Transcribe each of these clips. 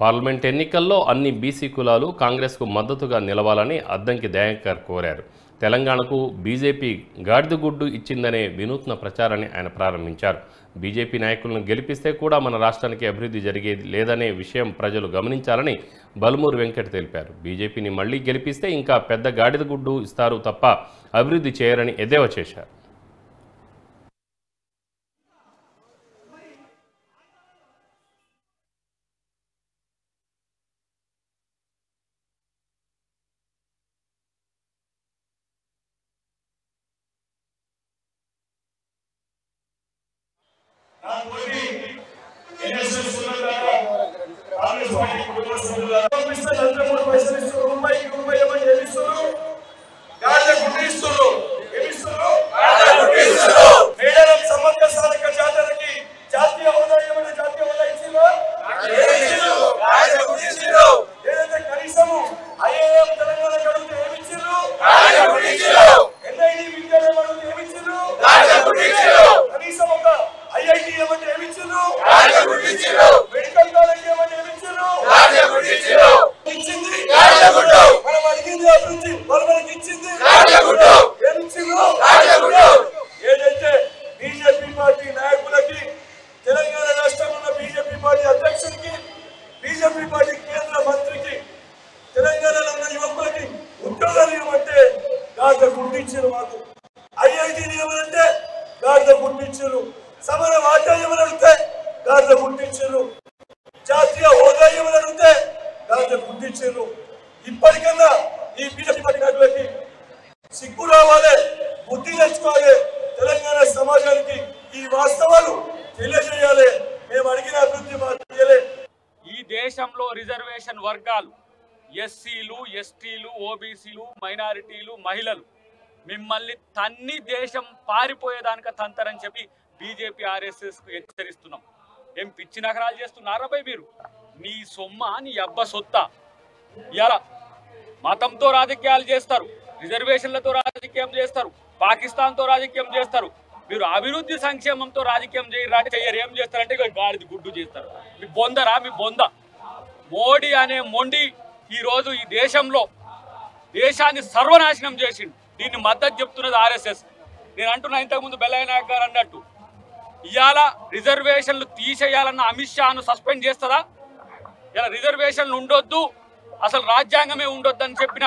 Parliament ఎన్నికల్లో అన్ని BC కులాలు కాంగ్రెస్కు మద్దతుగా నిలవాలని అద్దంకి దయాకర్ కోరారు. తెలంగాణకు బీజేపీ గాడిదగుడ్డు ఇచ్చిందనే వినూత్న ప్రచారాన్ని ఆయన ప్రారంభించారు. బీజేపీ నాయకులను గెలిపిస్తే కూడా మన రాష్ట్రానికి అభివృద్ధి జరిగేది లేదనే విషయం ప్రజలు గమనించాలని బల్మూరు వెంకట్ తెలిపారు. బీజేపీని మళ్లీ గెలిపిస్తే ఇంకా పెద్ద గాడిదగుడ్డు ఇస్తారు తప్ప అభివృద్ధి చేయరని ఎద్దేవా చేశారు. ఏదైతే బీజేపీ పార్టీ నాయకులకి, తెలంగాణ రాష్ట్రంలో ఉన్న బీజేపీ పార్టీ అధ్యక్షుడికి, బీజేపీ పార్టీ కేంద్ర మంత్రికి, తెలంగాణలో ఉన్న యువకులకి ఉద్యోగాలు ఇవ్వమంటే గాడిద గుర్తించారు. మాకు ఐఐటీని ఇవ్వాలంటే గాడిద గుర్తించారు. సమర వాటా ఇవ్వాలంటే గాడిద గుర్తించారు. జాతీయ హోదా ఇవ్వాలంటే గాడిద గుర్తించారు. ఇప్పటికన్నా ఈ బీజేపీ పార్టీ నాయకులకి సిగ్గు రావాలి, బుద్ధి తెచ్చుకోవాలి. తెలంగాణ సమాజానికి ఈ వాస్తవాలు తెలియజేయాలి. మేము అడిగిన అభివృద్ధి మాత్రమే. ఈ దేశంలో రిజర్వేషన్ వర్గాలు ఎస్సీలు, ఎస్టీలు, ఓబీసీలు, మైనారిటీలు, మహిళలు మిమ్మల్ని తన్ని దేశం పారిపోయేదానిక తంతరని చెప్పి బీజేపీ ఆర్ఎస్ఎస్కు హెచ్చరిస్తున్నాం. ఏం పిచ్చి నగరాలు చేస్తున్నారా భయ్ మీరు? నీ సొమ్మ, నీ అబ్బ సొత్త. ఇలా మతంతో రాజకీయాలు చేస్తారు, రిజర్వేషన్లతో రాజకీయం చేస్తారు, పాకిస్తాన్తో రాజకీయం చేస్తారు. మీరు అభివృద్ధి సంక్షేమంతో రాజకీయం చేయరు. ఏం చేస్తారంటే గాడిది గుడ్డు చేస్తారు. మీ బొందరా, మీ బొంద. మోడీ అనే మొండి ఈరోజు ఈ దేశంలో దేశాన్ని సర్వనాశనం చేసిండు. దీన్ని మద్దతు చెప్తున్నది ఆర్ఎస్ఎస్. నేను అంటున్నా, ఇంతకుముందు బెల్లయ్య నాయక్ గారు అన్నట్టు ఇవాళ రిజర్వేషన్లు తీసేయాలన్న అమిత్ షాను సస్పెండ్ చేస్తుందా? ఇలా రిజర్వేషన్లు ఉండొద్దు, అసలు రాజ్యాంగమే ఉండొద్దు అని చెప్పిన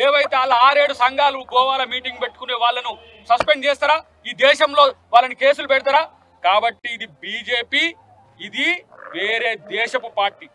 ఏవైతే వాళ్ళ 6-7 సంఘాలు గోవాలో మీటింగ్ పెట్టుకునే వాళ్ళను సస్పెండ్ చేస్తారా? ఈ దేశంలో వాళ్ళని కేసులు పెడతారా? కాబట్టి ఇది బీజేపీ, ఇది వేరే దేశపు పార్టీ.